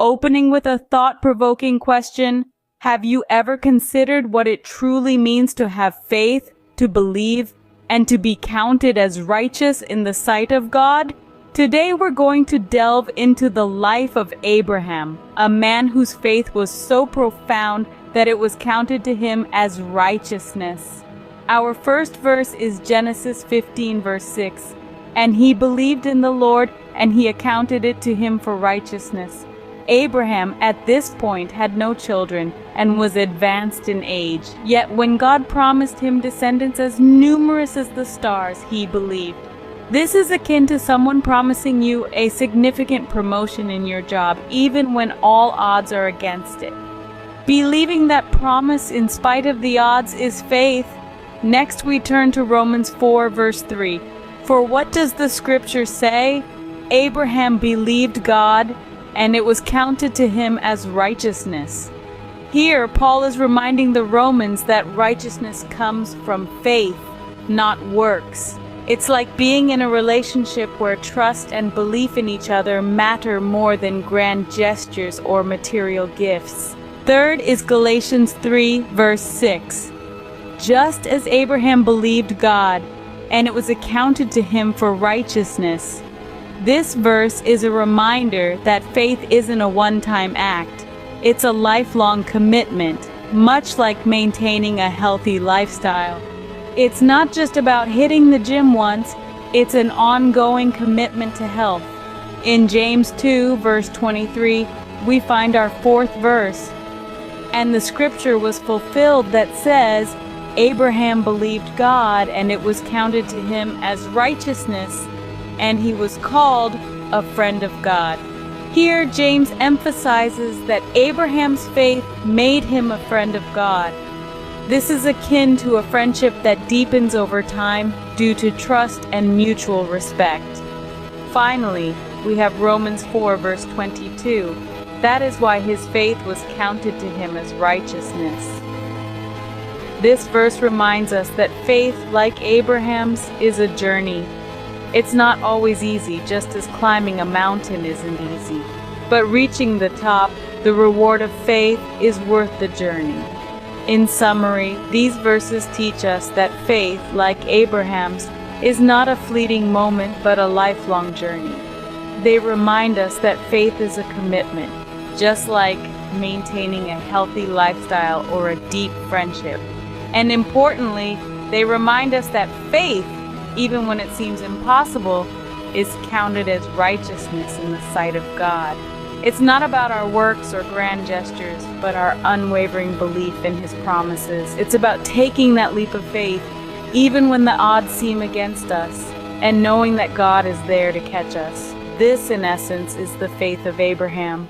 opening with a thought-provoking question. Have you ever considered what it truly means to have faith, to believe, and to be counted as righteous in the sight of God? Today we're going to delve into the life of Abraham, a man whose faith was so profound that it was counted to him as righteousness. Our first verse is Genesis 15 verse 6. And he believed in the Lord, and he accounted it to him for righteousness. Abraham at this point had no children and was advanced in age. Yet when God promised him descendants as numerous as the stars, he believed. This is akin to someone promising you a significant promotion in your job, even when all odds are against it. Believing that promise in spite of the odds is faith. Next we turn to Romans 4 verse 3. For what does the scripture say? Abraham believed God, and it was counted to him as righteousness. Here, Paul is reminding the Romans that righteousness comes from faith, not works. It's like being in a relationship where trust and belief in each other matter more than grand gestures or material gifts. Third is Galatians 3, verse 6. Just as Abraham believed God, and it was accounted to him for righteousness. This verse is a reminder that faith isn't a one-time act. It's a lifelong commitment, much like maintaining a healthy lifestyle. It's not just about hitting the gym once, it's an ongoing commitment to health. In James 2, verse 23, we find our fourth verse. And the scripture was fulfilled that says, Abraham believed God, and it was counted to him as righteousness, and he was called a friend of God. Here, James emphasizes that Abraham's faith made him a friend of God. This is akin to a friendship that deepens over time due to trust and mutual respect. Finally, we have Romans 4 verse 22. That is why his faith was counted to him as righteousness. This verse reminds us that faith, like Abraham's, is a journey. It's not always easy, just as climbing a mountain isn't easy. But reaching the top, the reward of faith, is worth the journey. In summary, these verses teach us that faith, like Abraham's, is not a fleeting moment but a lifelong journey. They remind us that faith is a commitment, just like maintaining a healthy lifestyle or a deep friendship. And importantly, they remind us that faith, even when it seems impossible, is counted as righteousness in the sight of God. It's not about our works or grand gestures, but our unwavering belief in His promises. It's about taking that leap of faith, even when the odds seem against us, and knowing that God is there to catch us. This, in essence, is the faith of Abraham.